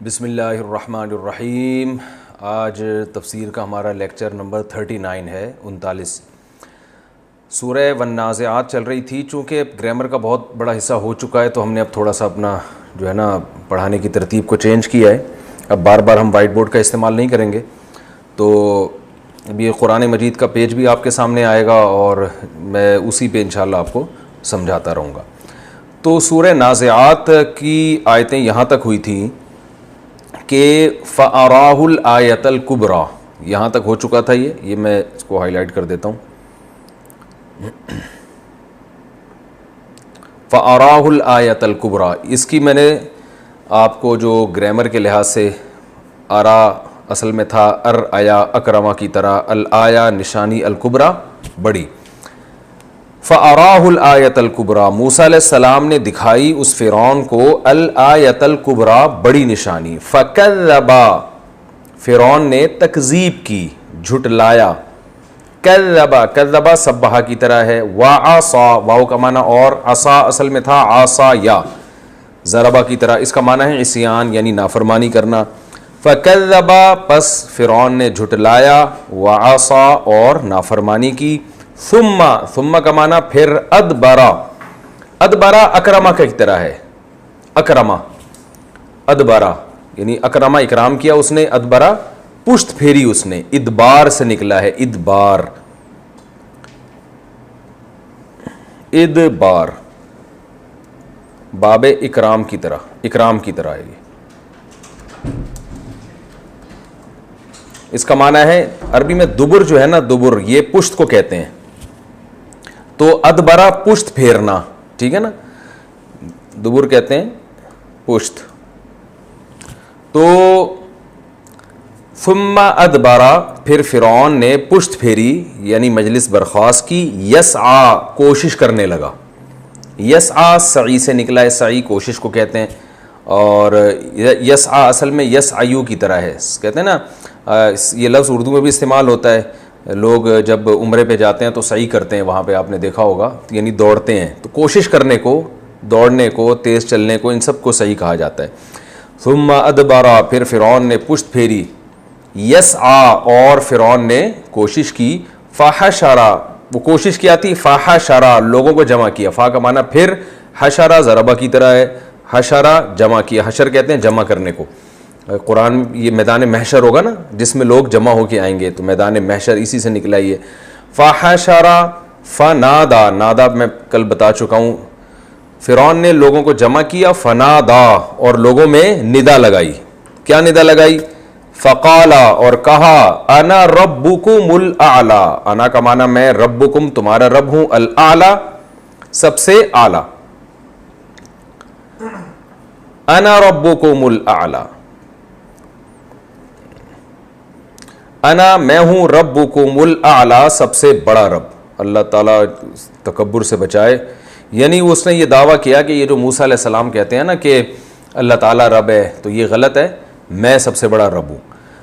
بسم اللہ الرحمن الرحیم۔ آج تفسیر کا ہمارا لیکچر نمبر 39 ہے 39۔ سورہ والنازعات چل رہی تھی، چونکہ گرامر کا بہت بڑا حصہ ہو چکا ہے تو ہم نے اب تھوڑا سا اپنا جو ہے نا پڑھانے کی ترتیب کو چینج کیا ہے۔ اب بار بار ہم وائٹ بورڈ کا استعمال نہیں کریں گے، تو اب یہ قرآن مجید کا پیج بھی آپ کے سامنے آئے گا اور میں اسی پہ انشاءاللہ آپ کو سمجھاتا رہوں گا۔ تو سورہ نازعات کی آیتیں یہاں تک ہوئی تھیں کہ فَأَرَاهُ الْآيَةَ الْكُبْرَى، یہاں تک ہو چکا تھا۔ یہ میں اس کو ہائی لائٹ کر دیتا ہوں۔ فَأَرَاهُ الْآيَةَ الْكُبْرَى، اس کی میں نے آپ کو جو گرامر کے لحاظ سے آرا اصل میں تھا ارآیا اکرما کی طرح، الآیا نشانی الکبریٰ بڑی۔ فَأَرَاهُ الْآيَةَ الْكُبْرَى، موسیٰ علیہ السلام نے دکھائی اس فرعون کو الآیۃ الکبریٰ بڑی نشانی۔ فَكَذَّبَ، فرعون نے تکذیب کی، جھٹلایا۔ کذبا، کذبا سبحہ کی طرح ہے۔ وعصا، واو کا معنی اور، عصا اصل میں تھا عصایا، ضربہ کی طرح، اس کا معنی ہے عصیان یعنی نافرمانی کرنا۔ فَكَذَّبَ، پس فرعون نے جھٹلایا، وعصا اور نافرمانی کی۔ ثم کا معنی پھر، ادبرا، ادبرا اکرما کی طرح ہے، اکرما ادبرا یعنی اکرما اکرام کیا اس نے، ادبرا پشت پھیری اس نے، ادبار سے نکلا ہے، ادبار، ادبار باب اکرام کی طرح، اکرام کی طرح ہے یہ۔ اس کا معنی ہے عربی میں دبر جو ہے نا، دبر یہ پشت کو کہتے ہیں، تو ادبرا پشت پھیرنا، ٹھیک ہے نا، دبر کہتے ہیں پشت۔ تو ثم ادبرا، پھر فرعون نے پشت پھیری یعنی مجلس برخاست کی، یسعا کوشش کرنے لگا، یسعا سعی سے نکلا ہے، سعی کوشش کو کہتے ہیں، اور یسعا اصل میں یسعیو کی طرح ہے، کہتے ہیں نا، یہ لفظ اردو میں بھی استعمال ہوتا ہے۔ لوگ جب عمرے پہ جاتے ہیں تو سعی کرتے ہیں، وہاں پہ آپ نے دیکھا ہوگا، یعنی دوڑتے ہیں، تو کوشش کرنے کو، دوڑنے کو، تیز چلنے کو، ان سب کو سعی کہا جاتا ہے۔ ثم ادبرا، پھر فرعون نے پشت پھیری، یسعا اور فرعون نے کوشش کی، فحشرا، وہ کوشش کیا تھی، فحشرا لوگوں کو جمع کیا، فا کا معنی پھر، حشرا ضربہ کی طرح ہے، حشرا جمع کیا، حشر کہتے ہیں جمع کرنے کو۔ قرآن یہ میدان محشر ہوگا نا جس میں لوگ جمع ہو کے آئیں گے، تو میدان محشر اسی سے نکلا یہ۔ فحشرا فنادا، نادا میں کل بتا چکا ہوں، فرعون نے لوگوں کو جمع کیا، فنادا اور لوگوں میں ندا لگائی۔ کیا ندا لگائی؟ فقالا اور کہا، انا ربکم الاعلی، انا کا معنی میں، ربکم تمہارا رب ہوں، الاعلی سب سے اعلی، انا ربکم الاعلی، انا میں ہوں، ربکم الاعلی سب سے بڑا رب۔ اللہ تعالیٰ تکبر سے بچائے، یعنی اس نے یہ دعویٰ کیا کہ یہ جو موسیٰ علیہ السلام کہتے ہیں نا کہ اللہ تعالیٰ رب ہے، تو یہ غلط ہے، میں سب سے بڑا رب ہوں۔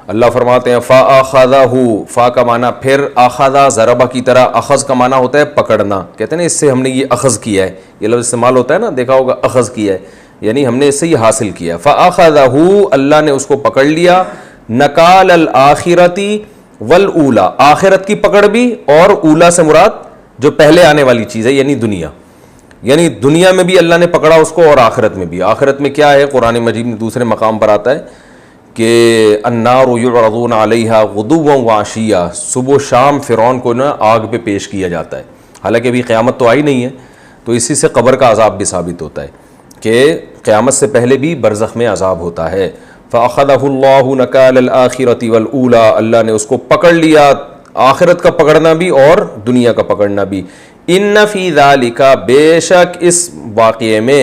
اللہ فرماتے ہیں فَأَخَذَهُ، فا کا معنی پھر، آخذا ضربہ کی طرح، اخذ کا معنی ہوتا ہے پکڑنا، کہتے ہیں نا اس سے ہم نے یہ اخذ کیا ہے، یہ لفظ استعمال ہوتا ہے نا، دیکھا ہوگا اخذ کیا ہے، یعنی ہم نے اس سے یہ حاصل کیا۔ فَأَخَذَهُ، اللہ نے اس کو پکڑ لیا، نکال الآخرتی والاولا، آخرت کی پکڑ بھی، اور اولا سے مراد جو پہلے آنے والی چیز ہے یعنی دنیا، یعنی دنیا میں بھی اللہ نے پکڑا اس کو اور آخرت میں بھی۔ آخرت میں کیا ہے؟ قرآن مجید میں دوسرے مقام پر آتا ہے کہ النار یعرضون علیہا غدوا وعشیا، صبح و شام فرعون کو نا آگ پہ پیش کیا جاتا ہے، حالانکہ ابھی قیامت تو آئی نہیں ہے، تو اسی سے قبر کا عذاب بھی ثابت ہوتا ہے کہ قیامت سے پہلے بھی برزخ میں عذاب ہوتا ہے۔ فَأَخَذَهُ اللَّهُ نَكَالَ الْآخِرَةِ وَالْأُولَى، اللہ نے اس کو پکڑ لیا، آخرت کا پکڑنا بھی اور دنیا کا پکڑنا بھی۔ إِنَّ فِي ذَلِكَ، بے شک اس واقعے میں،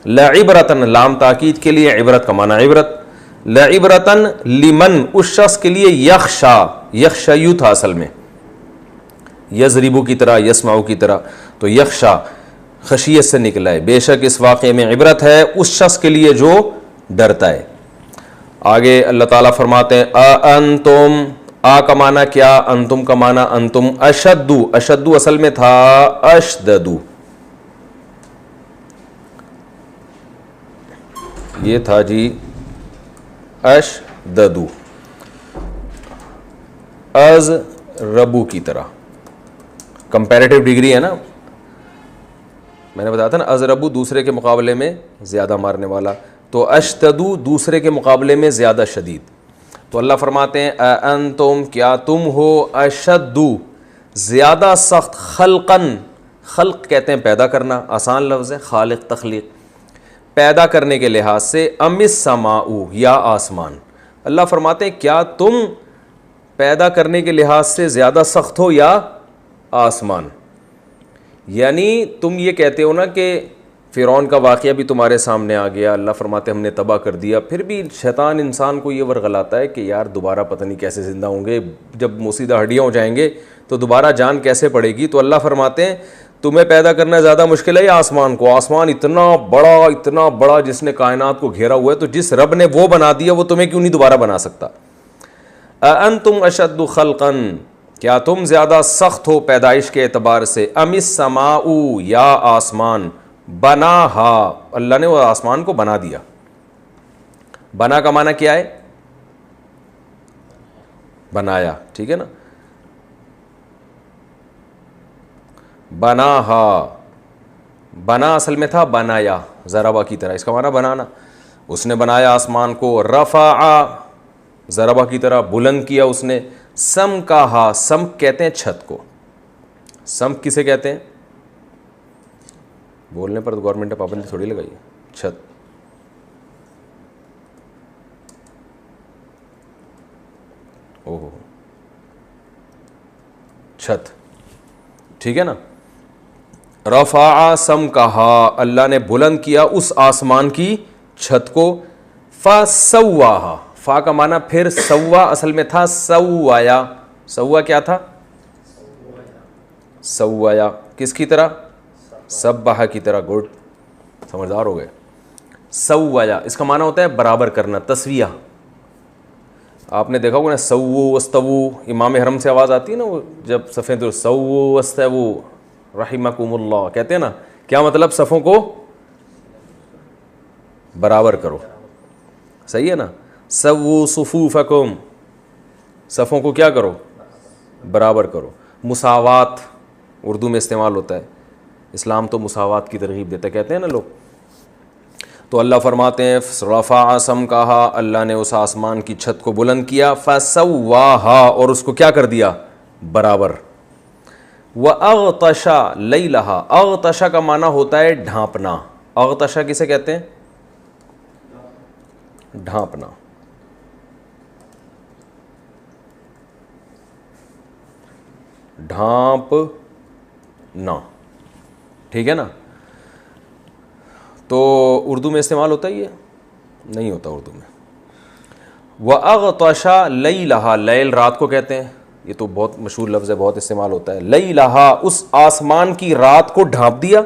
لَعِبْرَةً، لام تاکید کے لیے، عبرت کا معنی عبرت، لَعِبْرَةً لِمَن، اس شخص کے لیے، یخشا، یخشیو تھا اصل میں، یضربو کی طرح، یسمعو کی طرح، تو یخشا خشیت سے نکلا ہے، بے شک اس واقعے میں عبرت ہے اس شخص کے لیے جو ڈرتا ہے۔ آگے اللہ تعالیٰ فرماتے ہیں انتم، آ کا معنی کیا، انتم کا معنی انتم، اشدو، اشدو اصل میں تھا اشددو، یہ تھا جی اشددو، از ربو کی طرح، کمپیریٹیو ڈگری ہے نا، میں نے بتایا تھا نا، از ربو دوسرے کے مقابلے میں زیادہ مارنے والا، تو اشتدو دوسرے کے مقابلے میں زیادہ شدید. تو اللہ فرماتے ہیں انتم کیا تم ہو، اشدو زیادہ سخت، خلقن، خلق کہتے ہیں پیدا کرنا، آسان لفظ ہے، خالق تخلیق، پیدا کرنے کے لحاظ سے، ام السماء یا آسمان. اللہ فرماتے ہیں کیا تم پیدا کرنے کے لحاظ سے زیادہ سخت ہو یا آسمان. یعنی تم یہ کہتے ہو نا کہ فرعون کا واقعہ بھی تمہارے سامنے آ گیا، اللہ فرماتے ہم نے تباہ کر دیا، پھر بھی شیطان انسان کو یہ ورغلاتا ہے کہ یار دوبارہ پتہ نہیں کیسے زندہ ہوں گے، جب موسیدہ ہڈیاں ہو جائیں گے تو دوبارہ جان کیسے پڑے گی. تو اللہ فرماتے ہیں تمہیں پیدا کرنا زیادہ مشکل ہے یا آسمان کو؟ آسمان اتنا بڑا جس نے کائنات کو گھیرا ہوا ہے، تو جس رب نے وہ بنا دیا وہ تمہیں کیوں نہیں دوبارہ بنا سکتا. اانتم اشد خلقا، کیا تم زیادہ سخت ہو پیدائش کے اعتبار سے، ام السماء یا آسمان، بناہا اللہ نے وہ آسمان کو بنا دیا. بنا کا معنی کیا ہے؟ بنایا، ٹھیک ہے نا. بناہا، بنا اصل میں تھا بنایا، ضربہ کی طرح، اس کا معنی بنانا. اس نے بنایا آسمان کو. رفع، ضربہ کی طرح بلند کیا اس نے. سم کہا، سم کہتے ہیں چھت کو. سم کسے کہتے ہیں؟ بولنے پر تو گورنمنٹ نے پابندی تھوڑی لگائی ہے. چھت، اوہ چھت، ٹھیک ہے نا. رفع سم کہا، اللہ نے بلند کیا اس آسمان کی چھت کو. فسواہا، فا کا معنی پھر سوا اصل میں تھا سوایا. سوا کیا تھا؟ سوایا، کس کی طرح؟ سبح کی طرح. گڈ، سمجھدار ہو گئے. سوایا اس کا معنی ہوتا ہے برابر کرنا، تسویہ. آپ نے دیکھا ہوگا نا، سووا واستووا، امام حرم سے آواز آتی ہے نا وہ جب صفیں تو سووا واستووا رحمکم اللہ کہتے ہیں نا، کیا مطلب؟ صفوں کو برابر کرو، صحیح ہے نا. سووا صفوفکم، صفوں کو کیا کرو؟ برابر کرو. مساوات اردو میں استعمال ہوتا ہے، اسلام تو مساوات کی ترغیب دیتا ہے، کہتے ہیں نا لوگ. تو اللہ فرماتے ہیں رفع سم کہا، اللہ نے اس آسمان کی چھت کو بلند کیا. فسواہا، اور اس کو کیا کر دیا؟ برابر. وَأَغْطَشَ لَيْلَهَا، اغطش کا معنی ہوتا ہے ڈھانپنا. اغطش کسے کہتے ہیں؟ ڈھانپنا. ڈھانپنا، ٹھیک ہے نا. تو اردو میں استعمال ہوتا ہی ہے؟ نہیں ہوتا اردو میں. وَأَغْطَشَ لَيْلَهَا، لیل رات کو کہتے ہیں، یہ تو بہت مشہور لفظ ہے، بہت استعمال ہوتا ہے. لَيْلَهَا، اس آسمان کی رات کو ڈھانپ دیا.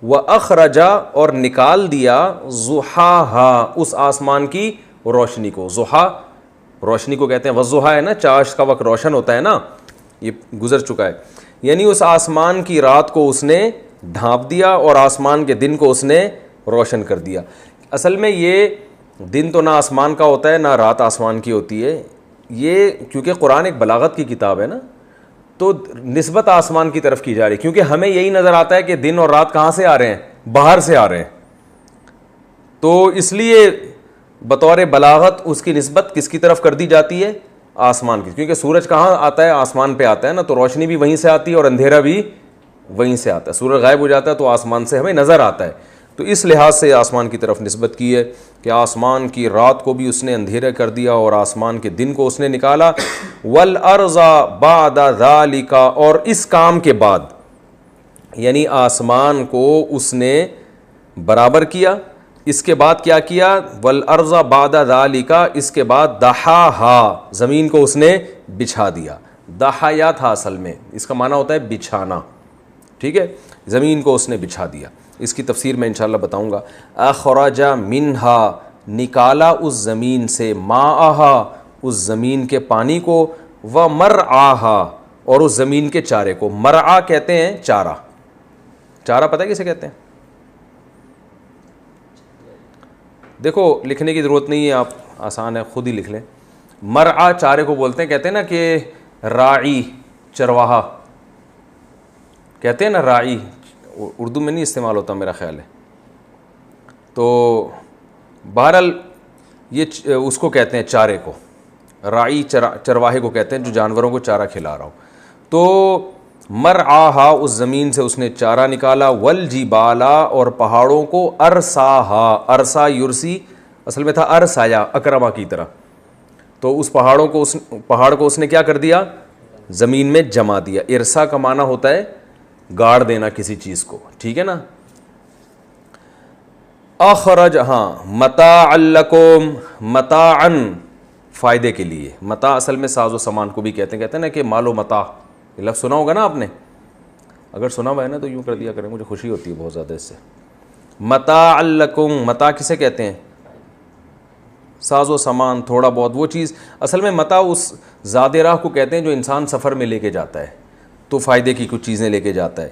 وَأَخْرَجَ، اور نکال دیا. ضُحَاهَا، اس آسمان کی روشنی کو. ضحیٰ روشنی کو کہتے ہیں. والضحیٰ ہے نا، چاش کا وقت روشن ہوتا ہے نا، یہ گزر چکا ہے. یعنی اس آسمان کی رات کو اس نے ڈھانپ دیا اور آسمان کے دن کو اس نے روشن کر دیا. اصل میں یہ دن تو نہ آسمان کا ہوتا ہے نہ رات آسمان کی ہوتی ہے. یہ کیونکہ قرآن ایک بلاغت کی کتاب ہے نا، تو نسبت آسمان کی طرف کی جا رہی ہے، کیونکہ ہمیں یہی نظر آتا ہے کہ دن اور رات کہاں سے آ رہے ہیں؟ باہر سے آ رہے ہیں. تو اس لیے بطور بلاغت اس کی نسبت کس کی طرف کر دی جاتی ہے؟ آسمان کی. کیونکہ سورج کہاں آتا ہے؟ آسمان پہ آتا ہے نا، تو روشنی بھی وہیں سے آتی ہے اور اندھیرا بھی وہیں سے آتا ہے. سورج غائب ہو جاتا ہے تو آسمان سے ہمیں نظر آتا ہے. تو اس لحاظ سے آسمان کی طرف نسبت کی ہے کہ آسمان کی رات کو بھی اس نے اندھیرے کر دیا اور آسمان کے دن کو اس نے نکالا. والارض بعد ذالک، اور اس کام کے بعد، یعنی آسمان کو اس نے برابر کیا. اس کے بعد کیا کیا؟ والارض بعد ذالک، اس کے بعد دحاہا، زمین کو اس نے بچھا دیا. دحایا تھا اصل میں، اس کا معنی ہوتا ہے بچھانا، ٹھیک ہے. زمین کو اس نے بچھا دیا. اس کی تفسیر میں انشاءاللہ بتاؤں گا. اخرج منہا، نکالا اس زمین سے، ماءہا، اس زمین کے پانی کو، ومرعاہا، اور اس زمین کے چارے کو. مرعا کہتے ہیں چارہ. چارہ پتہ ہے کسے کہتے ہیں؟ دیکھو لکھنے کی ضرورت نہیں ہے، آسان ہے, خود ہی لکھ لیں. مرعا چارے کو بولتے ہیں, کہتے ہیں نا کہ راعی چرواہا کہتے ہیں نا, راعی اردو میں نہیں استعمال ہوتا میرا خیال ہے. تو بہرحال یہ اس کو کہتے ہیں چارے کو, راعی چرواہے کو کہتے ہیں جو جانوروں کو چارہ کھلا رہا ہو. تو مرعاہا اس زمین سے اس نے چارہ نکالا, والجبالا اور پہاڑوں کو, ارساہا ارسا یرسی اصل میں تھا ارسایا اکرما کی طرح. تو اس پہاڑ کو اس نے کیا کر دیا, زمین میں جما دیا. ارسا کا معنی ہوتا ہے گاڑ دینا کسی چیز کو, ٹھیک ہے نا. اخرج, ہاں, متاعا لکم, متاعن فائدے کے لیے. متاع اصل میں ساز و سامان کو بھی کہتے ہیں نا کہ مال و متاع, یہ لفظ سنا ہوگا نا آپ نے, اگر سنا ہوا ہے نا تو یوں کر دیا کریں, مجھے خوشی ہوتی ہے بہت زیادہ اس سے. متاعا لکم, متاع کسے کہتے ہیں, ساز و سامان تھوڑا بہت وہ چیز. اصل میں متاع اس زاد راہ کو کہتے ہیں جو انسان سفر میں لے کے جاتا ہے, تو فائدے کی کچھ چیزیں لے کے جاتا ہے.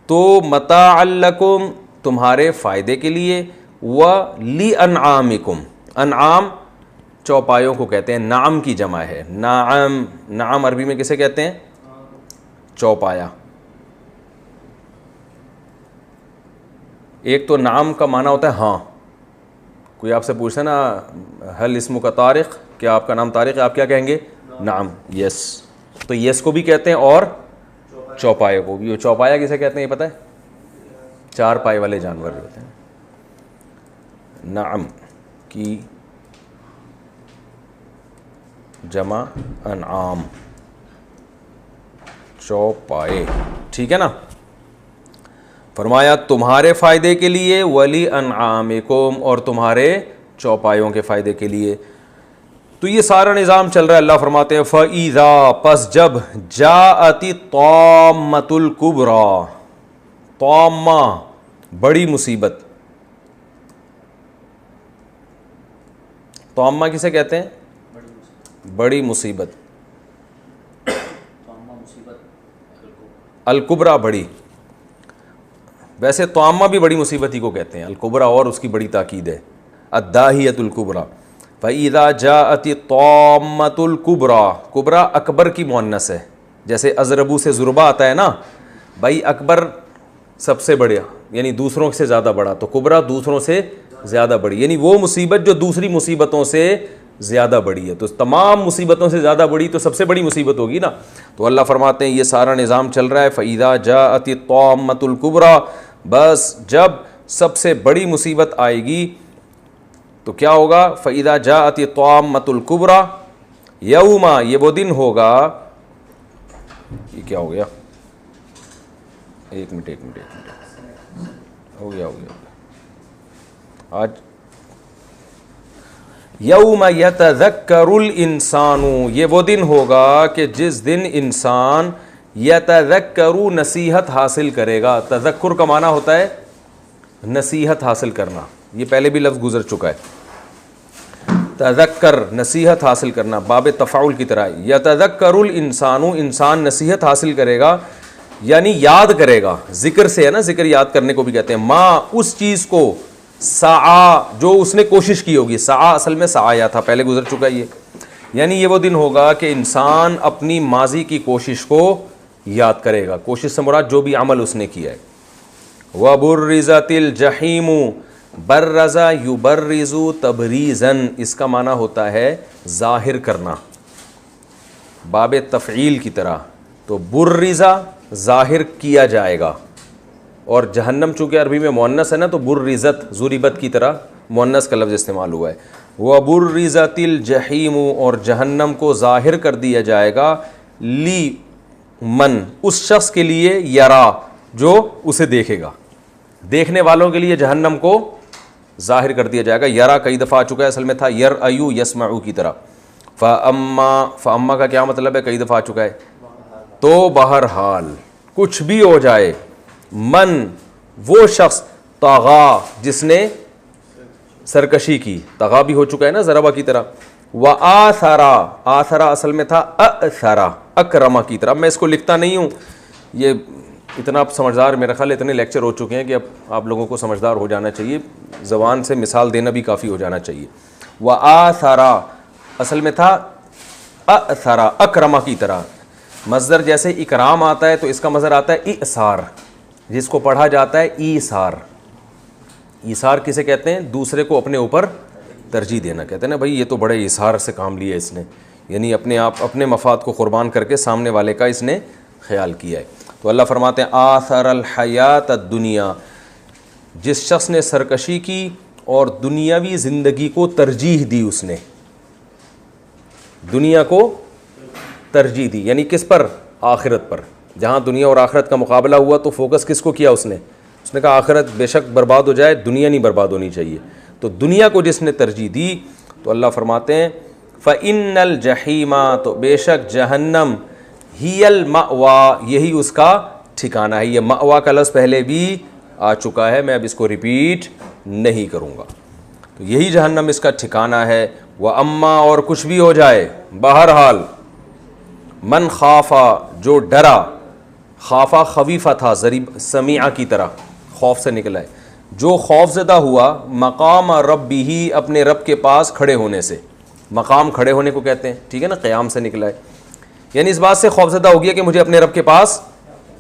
تو متاعا لکم تمہارے فائدے کے لیے, وَلِأَنْعَامِكُمْ انعام چوپایوں کو کہتے ہیں, نعم کی جمع ہے. نعم, نعم عربی میں کسے کہتے ہیں, چوپایا. ایک تو نعم کا معنی ہوتا ہے ہاں, کوئی آپ سے پوچھتا ہے نا حل اسمک طارق, کیا آپ کا نام طارق ہے, آپ کیا کہیں گے, نعم, یس. تو یس کو بھی کہتے ہیں اور چوپائے کو بھی. چوپایا کسے کہتے ہیں یہ پتہ ہے, چار پائے والے جانور ہوتے ہیں. نعم کی جمع انعام, چوپائے, ٹھیک ہے نا. فرمایا تمہارے فائدے کے لیے, ولی انعامکم اور تمہارے چوپایوں کے فائدے کے لیے. تو یہ سارا نظام چل رہا ہے. اللہ فرماتے ہیں فَإِذَا پس جب جاءت الطامۃ الکبریٰ, طامہ بڑی مصیبت. طامہ کسے کہتے ہیں, بڑی مصیبت. الکبریٰ بڑی, ویسے طامہ بھی بڑی مصیبت ہی کو کہتے ہیں, الکبریٰ اور اس کی بڑی تاکید ہے, الداہیۃ الکبریٰ. فَإِذَا جَاءَتِ الطَّامَّةُ الْكُبْرَىٰ, کبریٰ اکبر کی مؤنث ہے, جیسے اضربو سے ضربہ آتا ہے نا, بھائی اکبر سب سے بڑا یعنی دوسروں سے زیادہ بڑا, تو کبریٰ دوسروں سے زیادہ بڑی, یعنی وہ مصیبت جو دوسری مصیبتوں سے زیادہ بڑی ہے. تو تمام مصیبتوں سے زیادہ بڑی تو سب سے بڑی مصیبت ہوگی نا. تو اللہ فرماتے ہیں یہ سارا نظام چل رہا ہے. فَإِذَا جَاءَتِ الطَّامَّةُ الْكُبْرَىٰ, بس جب سب سے بڑی مصیبت آئے گی تو کیا ہوگا, فَإِذَا جَاءَتِ الطَّامَّةُ الْكُبْرَىٰ, یوما یہ وہ دن ہوگا, یہ کیا ہو گیا, ایک منٹ ہو گیا آج, یوم یتذکر الانسان, یہ وہ دن ہوگا کہ جس دن انسان یتذکر نصیحت حاصل کرے گا. تذکر کا معنی ہوتا ہے نصیحت حاصل کرنا, یہ پہلے بھی لفظ گزر چکا ہے. تذکر نصیحت حاصل کرنا, باب تفاعل کی طرح. یتذکر الانسان, انسان نصیحت حاصل کرے گا یعنی یاد کرے گا, ذکر سے ہے نا, ذکر یاد کرنے کو بھی کہتے ہیں. ماں اس چیز کو, سعا جو اس نے کوشش کی ہوگی, سعا اصل میں سعایا تھا, پہلے گزر چکا ہے یہ. یعنی یہ وہ دن ہوگا کہ انسان اپنی ماضی کی کوشش کو یاد کرے گا. کوشش سے مراد جو بھی عمل اس نے کیا ہے. وَبُرِّزَتِ الْجَحِيمُ, برزا یبرز تبریزن, اس کا معنی ہوتا ہے ظاہر کرنا, باب تفعیل کی طرح. تو برزا ظاہر کیا جائے گا, اور جہنم چونکہ عربی میں مؤنث ہے نا, تو برزت ضربت کی طرح مؤنث کا لفظ استعمال ہوا ہے. وَبُرِّزَتِ الْجَحِيمُ, اور جہنم کو ظاہر کر دیا جائے گا, لی من اس شخص کے لیے, یرا جو اسے دیکھے گا, دیکھنے والوں کے لیے جہنم کو ظاہر کر دیا جائے گا. یرا کئی دفعہ آ چکا ہے, اصل میں تھا یرأیو یسمعو کی طرح. فَأَمَّا کا کیا مطلب ہے, کئی دفعہ آ چکا ہے. تو بہرحال کچھ بھی ہو جائے, من وہ شخص, طغا جس نے سرکشی کی, طغا بھی ہو چکا ہے نا ضربہ کی طرح. وآثرا, آثرا اصل میں تھا اثرا اکرما کی طرح. میں اس کو لکھتا نہیں ہوں, یہ اتنا سمجھدار, میرا خیال اتنے لیکچر ہو چکے ہیں کہ اب آپ لوگوں کو سمجھدار ہو جانا چاہیے, زبان سے مثال دینا بھی کافی ہو جانا چاہیے. وآثرا اصل میں تھا اثرا اکرما کی طرح. مصدر جیسے اکرام آتا ہے تو اس کا مصدر آتا ہے ایثار, جس کو پڑھا جاتا ہے ایثار. ایثار کسے کہتے ہیں؟ دوسرے کو اپنے اوپر ترجیح دینا. کہتے ہیں نا بھائی یہ تو بڑے ایثار سے کام لیا اس نے, یعنی اپنے مفاد کو قربان کر کے سامنے والے کا اس نے خیال کیا ہے. تو اللہ فرماتے ہیں آثر الحیات الدنیا, جس شخص نے سرکشی کی اور دنیاوی زندگی کو ترجیح دی, اس نے دنیا کو ترجیح دی, یعنی کس پر؟ آخرت پر. جہاں دنیا اور آخرت کا مقابلہ ہوا تو فوکس کس کو کیا اس نے کہا آخرت بے شک برباد ہو جائے, دنیا نہیں برباد ہونی چاہیے. تو دنیا کو جس نے ترجیح دی تو اللہ فرماتے ہیں فَإِنَّ الْجَحِيمَ, تو بے شک جہنم, ہی المأوى, یہی اس کا ٹھکانہ ہے. یہ مأویٰ کا لفظ پہلے بھی آ چکا ہے, میں اب اس کو ریپیٹ نہیں کروں گا. تو یہی جہنم اس کا ٹھکانہ ہے. وَأَمَّا, اور کچھ بھی ہو جائے, بہرحال من خافا, جو ڈرا, خافا خویفہ تھا ضریب سمیعہ کی طرح, خوف سے نکلا ہے, جو خوف زدہ ہوا مقام ربہ, اپنے رب کے پاس کھڑے ہونے سے. مقام کھڑے ہونے کو کہتے ہیں, ٹھیک ہے نا, قیام سے نکلا ہے, یعنی اس بات سے خوف زدہ ہو گیا کہ مجھے اپنے رب کے پاس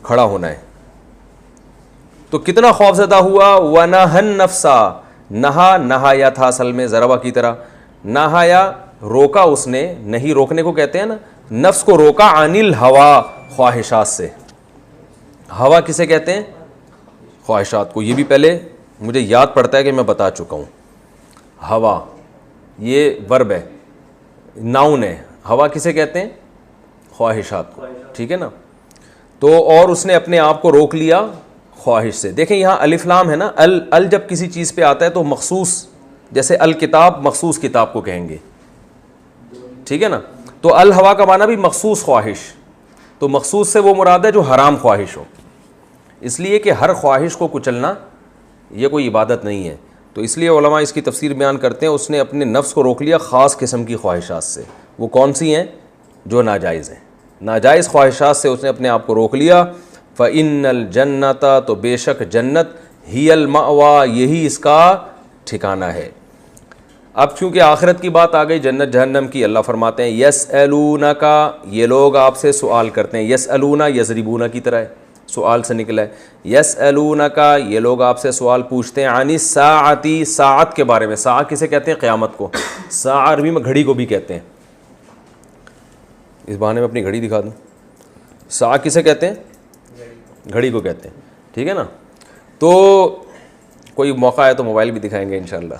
کھڑا ہونا ہے. تو کتنا خوف زدہ ہوا؟ وَنَهَا النَّفْسَ, نہایا تھا اصل میں ضربہ کی طرح, نہایا روکا اس نے, نہیں روکنے کو کہتے ہیں نا, نفس کو روکا, عن الہوا, خواہشات سے. ہوا کسے کہتے ہیں؟ خواہشات کو. یہ بھی پہلے مجھے یاد پڑتا ہے کہ میں بتا چکا ہوں. ہوا یہ ورب ہے, ناؤن ہے. ہوا کسے کہتے ہیں؟ خواہشات کو, ٹھیک ہے نا. تو اور اس نے اپنے آپ کو روک لیا خواہش سے. دیکھیں یہاں الف لام ہے نا, ال جب کسی چیز پہ آتا ہے تو مخصوص, جیسے الکتاب مخصوص کتاب کو کہیں گے, ٹھیک ہے نا. تو الہوا کا معنی بھی مخصوص خواہش, تو مخصوص سے وہ مراد ہے جو حرام خواہش ہو. اس لیے کہ ہر خواہش کو کچلنا یہ کوئی عبادت نہیں ہے. تو اس لیے علماء اس کی تفسیر بیان کرتے ہیں, اس نے اپنے نفس کو روک لیا خاص قسم کی خواہشات سے. وہ کون سی ہیں؟ جو ناجائز ہیں. ناجائز خواہشات سے اس نے اپنے آپ کو روک لیا. فَإِنَّ الْجَنَّةَ, تو بے شک جنت, ہی المأوى, یہی اس کا ٹھکانہ ہے. اب چونکہ آخرت کی بات آ گئی, جنت جہنم کی, اللہ فرماتے ہیں یسألونک, یہ لوگ آپ سے سوال کرتے ہیں. یسألون یضربون کی طرح ہے, سوال سے نکلا ہے. یسألونک, یہ لوگ آپ سے سوال پوچھتے ہیں, عن الساعۃ, ساعت کے بارے میں. ساعہ کسے کہتے ہیں؟ قیامت کو. ساعہ عربی میں گھڑی کو بھی کہتے ہیں. اس بہانے میں اپنی گھڑی دکھا دوں. ساعہ کسے کہتے ہیں؟ گھڑی کو کہتے ہیں, ٹھیک ہے نا. تو کوئی موقع ہے تو موبائل بھی دکھائیں گے انشاءاللہ,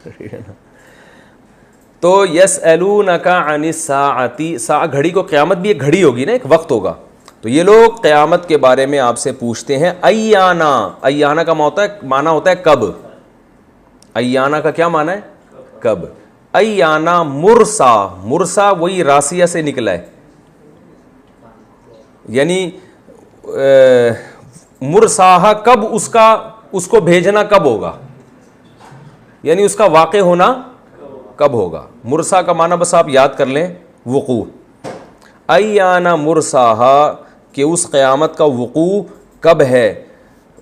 ٹھیک ہے نا. تو یسألونک عن الساعۃ, ساعہ گھڑی کو, قیامت بھی ایک گھڑی ہوگی نا, ایک وقت ہوگا. تو یہ لوگ قیامت کے بارے میں آپ سے پوچھتے ہیں. ایانا, ایانا کا معنی ہوتا ہے کب. ایانا کا کیا معنی ہے؟ کب. ایانا مرسا, مرسا وہی راسیہ سے نکلا ہے, یعنی مرساہا, کب اس کو بھیجنا کب ہوگا, یعنی اس کا واقع ہونا کب ہوگا. مرسا کا معنی بس آپ یاد کر لیں, وقوع. ایانا مرساہا, کہ اس قیامت کا وقوع کب ہے.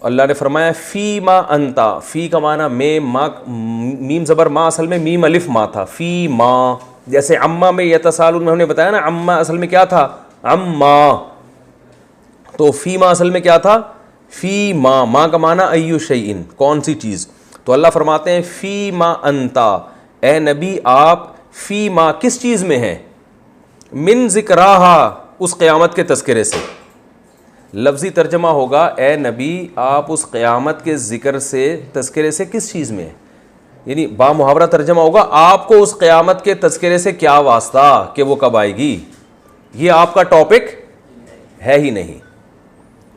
اللہ نے فرمایا فی ما انتا, فی کا معنی میں, ما میم زبر ما اصل میں میم الف ما تھا. فی ما, جیسے عما میں یتسالون میں ہم نے بتایا نا, عما اصل میں کیا تھا؟ عما. تو فی ما اصل میں کیا تھا؟ فی ما. ما کا معنی ایو شیئن, کون سی چیز. تو اللہ فرماتے ہیں فی ما انتا, اے نبی آپ فی ما, کس چیز میں ہیں؟ من ذکراہا, اس قیامت کے تذکرے سے. لفظی ترجمہ ہوگا اے نبی آپ اس قیامت کے ذکر سے, تذکرے سے کس چیز میں ہیں, یعنی با محاورہ ترجمہ ہوگا آپ کو اس قیامت کے تذکرے سے کیا واسطہ کہ وہ کب آئے گی. یہ آپ کا ٹاپک ہے ہی نہیں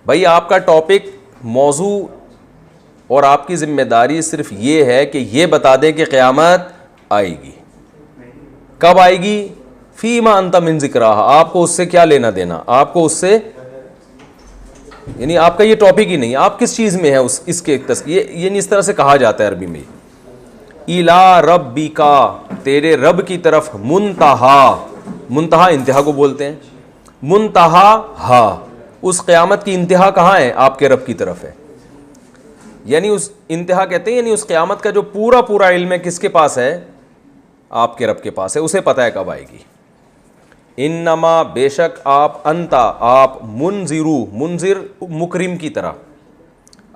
بھائی. آپ کا ٹاپک, موضوع اور آپ کی ذمہ داری صرف یہ ہے کہ یہ بتا دیں کہ قیامت آئے گی. کب آئے گی؟ فی ما انت من ذکراہا, آپ کو اس سے کیا لینا دینا, آپ کو اس سے, یعنی آپ کا یہ ٹاپک ہی نہیں, آپ کس چیز میں ہے اس کے یہ اس طرح سے کہا جاتا ہے عربی میں. الا ربکا, تیرے رب کی طرف, منتہا, منتہا انتہا کو بولتے ہیں, منتہا ہا, اس قیامت کی انتہا کہاں ہے؟ آپ کے رب کی طرف ہے. یعنی اس انتہا کہتے ہیں, یعنی اس قیامت کا جو پورا علم ہے کس کے پاس ہے؟ آپ کے رب کے پاس ہے, اسے پتہ ہے کب آئے گی. انما بے شک آپ, انتا آپ, منذرو منذر مکرم کی طرح,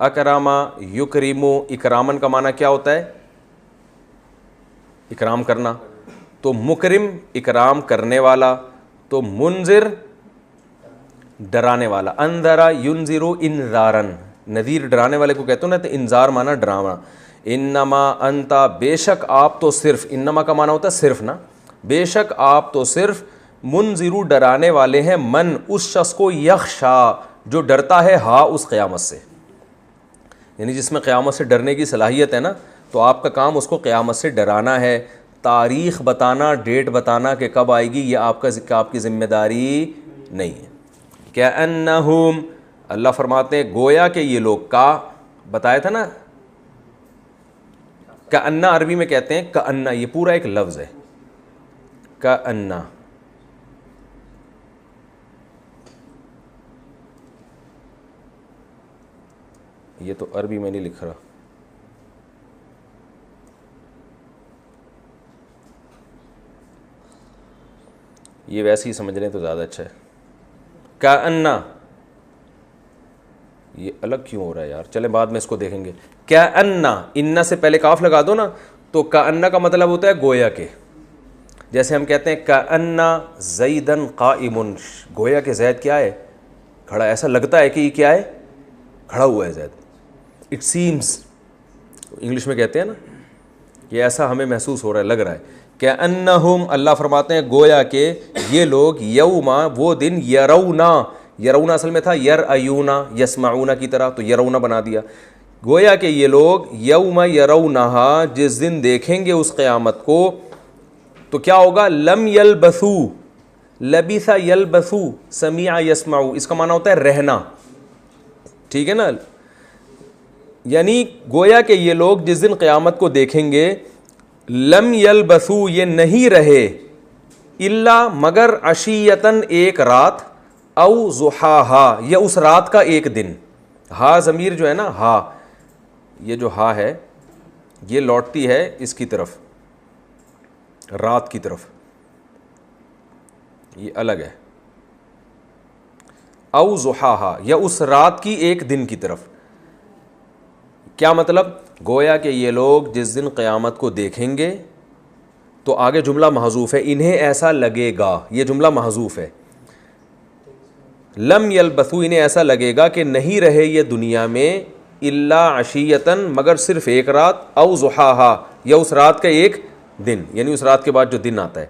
اکراما یکرمو اکرامن کا معنی کیا ہوتا ہے؟ اکرام کرنا. تو مکرم اکرام کرنے والا, تو منذر ڈرانے والا. انذرا ینذرو انذارن, نذیر ڈرانے والے کو کہتے ہیں نا, تو انذار مانا ڈرانا. انما انتا بے شک آپ تو صرف, انما کا معنی ہوتا ہے صرف نا, بے شک آپ تو صرف منذرو ڈرانے والے ہیں, من اس شخص کو, یخشا جو ڈرتا ہے, ہا اس قیامت سے, یعنی جس میں قیامت سے ڈرنے کی صلاحیت ہے نا, تو آپ کا کام اس کو قیامت سے ڈرانا ہے. تاریخ بتانا, ڈیٹ بتانا کہ کب آئے گی, یہ آپ کی ذمہ داری نہیں ہے. کأنہم, اللہ فرماتے ہیں گویا کہ یہ لوگ, کا بتایا تھا نا, کأنہ عربی میں کہتے ہیں کأنہ, یہ پورا ایک لفظ ہے کأنہ. یہ تو عربی میں نہیں لکھ رہا, یہ ویسے ہی سمجھ رہے ہیں تو زیادہ اچھا ہے. کأنہ, یہ الگ کیوں ہو رہا ہے یار, چلیں بعد میں اس کو دیکھیں گے. کأنہ, انہ سے پہلے کاف لگا دو نا, تو کأنہ کا مطلب ہوتا ہے گویا کہ. جیسے ہم کہتے ہیں کأنہ زیدن قائم, گویا کہ زید کیا ہے, کھڑا, ایسا لگتا ہے کہ یہ کیا ہے, کھڑا ہوا ہے زید. اٹ سیمز, انگلش میں کہتے ہیں نا, یہ ایسا ہمیں محسوس ہو رہا ہے, لگ رہا ہے. کأنہم, اللہ فرماتے ہیں گویا کہ یہ لوگ, یوما وہ دن, یرونا, یرونا اصل میں تھا یرایونا یسمعونا کی طرح, تو یرونا بنا دیا. گویا کہ یہ لوگ یوم یرونہا, جس دن دیکھیں گے اس قیامت کو, تو کیا ہوگا, لم یلبثو, لبث یلبثو, سمیع یسمعو, اس کا معنی ہوتا ہے رہنا, ٹھیک ہے نا. یعنی گویا کہ یہ لوگ جس دن قیامت کو دیکھیں گے, لم یلبثو, یہ نہیں رہے, الا مگر, عشیتن ایک رات, او ضحاہا, یا اس رات کا ایک دن. ہا ضمیر جو ہے نا, ہا, یہ جو ہا ہے یہ لوٹتی ہے اس کی طرف, رات کی طرف, یہ الگ ہے. او ضحاہا, یا اس رات کی ایک دن کی طرف. کیا مطلب, گویا کہ یہ لوگ جس دن قیامت کو دیکھیں گے, تو آگے جملہ محذوف ہے, انہیں ایسا لگے گا, یہ جملہ محذوف ہے. لم یلبثو, انہیں ایسا لگے گا کہ نہیں رہے یہ دنیا میں, الا عشیتن, مگر صرف ایک رات, او ضحاہا, یا اس رات کا ایک دن, یعنی اس رات کے بعد جو دن آتا ہے.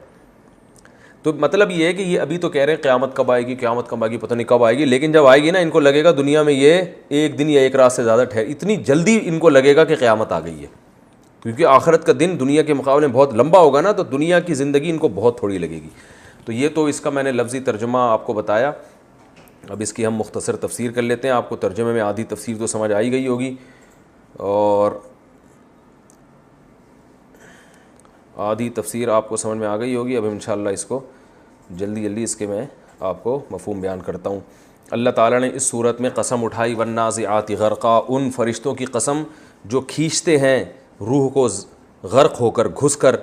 تو مطلب یہ ہے کہ یہ ابھی تو کہہ رہے ہیں قیامت کب آئے گی, قیامت کب آئے گی, پتہ نہیں کب آئے گی, لیکن جب آئے گی نا, ان کو لگے گا دنیا میں یہ ایک دن یا ایک رات سے زیادہ اتنی جلدی ان کو لگے گا کہ قیامت آ گئی ہے, کیونکہ آخرت کا دن دنیا کے مقابلے میں بہت لمبا ہوگا نا, تو دنیا کی زندگی ان کو بہت تھوڑی لگے گی. تو یہ تو اس کا میں نے لفظی ترجمہ آپ کو بتایا. اب اس کی ہم مختصر تفسیر کر لیتے ہیں. آپ کو ترجمے میں آدھی تفسیر تو سمجھ آئی گئی ہوگی, اور آدھی تفسیر آپ کو سمجھ میں آ گئی ہوگی. اب انشاءاللہ اس کو جلدی اس کے میں آپ کو مفہوم بیان کرتا ہوں. اللہ تعالیٰ نے اس صورت میں قسم اٹھائی, والنازعات غرقا, ان فرشتوں کی قسم جو کھینچتے ہیں روح کو غرق ہو کر, گھس کر.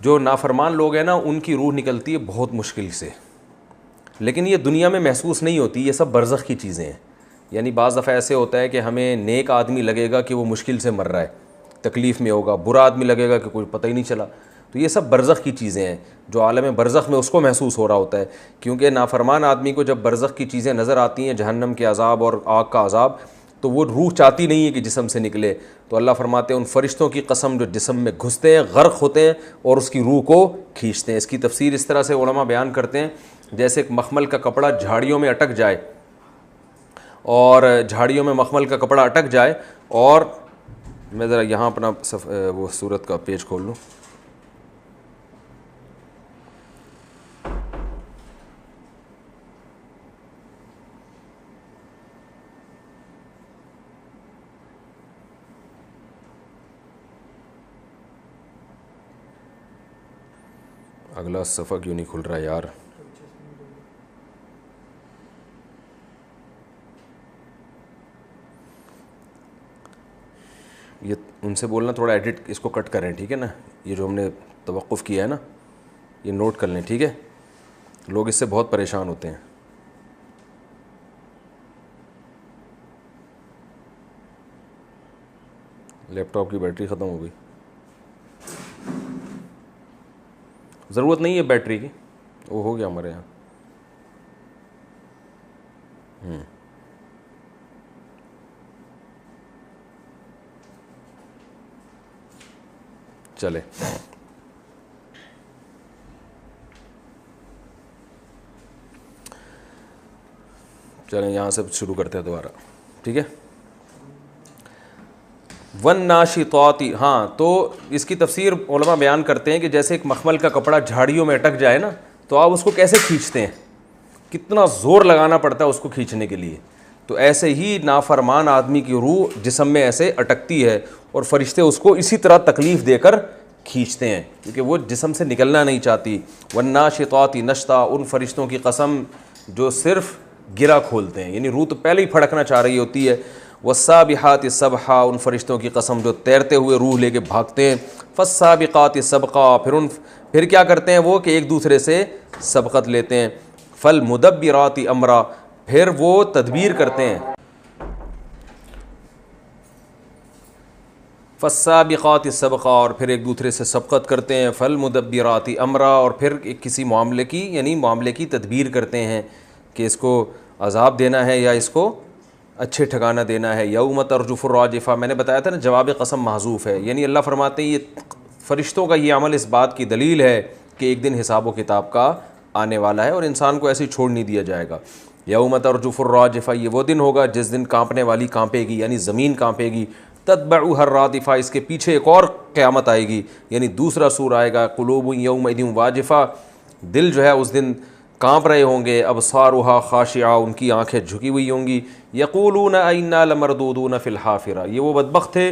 جو نافرمان لوگ ہیں نا, ان کی روح نکلتی ہے بہت مشکل سے, لیکن یہ دنیا میں محسوس نہیں ہوتی, یہ سب برزخ کی چیزیں ہیں. یعنی بعض دفعہ ایسے ہوتا ہے کہ ہمیں نیک آدمی لگے گا کہ وہ مشکل سے مر رہا ہے, تکلیف میں ہوگا, برا آدمی لگے گا کہ کوئی پتہ ہی نہیں چلا. تو یہ سب برزخ کی چیزیں ہیں, جو عالم برزخ میں اس کو محسوس ہو رہا ہوتا ہے. کیونکہ نافرمان آدمی کو جب برزخ کی چیزیں نظر آتی ہیں, جہنم کے عذاب اور آگ کا عذاب, تو وہ روح چاہتی نہیں ہے کہ جسم سے نکلے. تو اللہ فرماتے ہیں ان فرشتوں کی قسم جو جسم میں گھستے ہیں, غرق ہوتے ہیں اور اس کی روح کو کھینچتے ہیں. اس کی تفسیر اس طرح سے علماء بیان کرتے ہیں, جیسے ایک مخمل کا کپڑا جھاڑیوں میں اٹک جائے, اور جھاڑیوں میں مخمل کا کپڑا اٹک جائے, اور میں ذرا یہاں اپنا وہ سورت کا پیج کھول لوں. اگلا صفحہ کیوں نہیں کھل رہا یار, یہ ان سے بولنا تھوڑا ایڈٹ اس کو کٹ کریں، ٹھیک ہے نا، یہ جو ہم نے توقف کیا ہے نا یہ نوٹ کر لیں، ٹھیک ہے، لوگ اس سے بہت پریشان ہوتے ہیں۔ لیپ ٹاپ کی بیٹری ختم ہو گئی، ضرورت نہیں ہے بیٹری کی، وہ ہو گیا ہمارے یہاں۔ چلے چلیں یہاں سے شروع کرتے ہیں دوبارہ، ٹھیک ہے۔ والناشطات، ہاں تو اس کی تفسیر علماء بیان کرتے ہیں کہ جیسے ایک مخمل کا کپڑا جھاڑیوں میں اٹک جائے نا تو آپ اس کو کیسے کھینچتے ہیں، کتنا زور لگانا پڑتا ہے اس کو کھینچنے کے لیے، تو ایسے ہی نافرمان آدمی کی روح جسم میں ایسے اٹکتی ہے اور فرشتے اس کو اسی طرح تکلیف دے کر کھینچتے ہیں کیونکہ وہ جسم سے نکلنا نہیں چاہتی۔ والناشطات نشطا، ان فرشتوں کی قسم جو صرف گرا کھولتے ہیں، یعنی روح تو پہلے ہی پھڑکنا چاہ رہی ہوتی ہے۔ والسابحات سبحا، ان فرشتوں کی قسم جو تیرتے ہوئے روح لے کے بھاگتے ہیں۔ فالسابقات سبقا، پھر کیا کرتے ہیں وہ کہ ایک دوسرے سے سبقت لیتے ہیں۔ فالمدبرات امرا، پھر وہ تدبیر کرتے ہیں۔ فالسابقات سبقا، اور پھر ایک دوسرے سے سبقت کرتے ہیں۔ فالمدبرات امرا، اور پھر کسی معاملے کی یعنی معاملے کی تدبیر کرتے ہیں کہ اس کو عذاب دینا ہے یا اس کو اچھے ٹھکانہ دینا ہے۔ یوم ترجف الراجفہ، میں نے بتایا تھا نا جواب قسم محذوف ہے، یعنی اللہ فرماتے ہیں یہ فرشتوں کا یہ عمل اس بات کی دلیل ہے کہ ایک دن حساب و کتاب کا آنے والا ہے اور انسان کو ایسے ہی چھوڑ نہیں دیا جائے گا۔ یوم ترجف الراجفہ، یہ وہ دن ہوگا جس دن کانپنے والی کانپے گی، یعنی زمین کانپے گی۔ تتبعها الرادفہ، اس کے پیچھے ایک اور قیامت آئے گی، یعنی دوسرا سور آئے گا۔ قلوب یومئذ واجفہ، دل جو ہے اس دن کانپ رہے ہوں گے۔ ابصارها خاشعہ، ان کی آنکھیں جھکی ہوئی ہوں گی۔ یقولون انا لمردودون فی الحافرہ، یہ وہ بدبخت تھے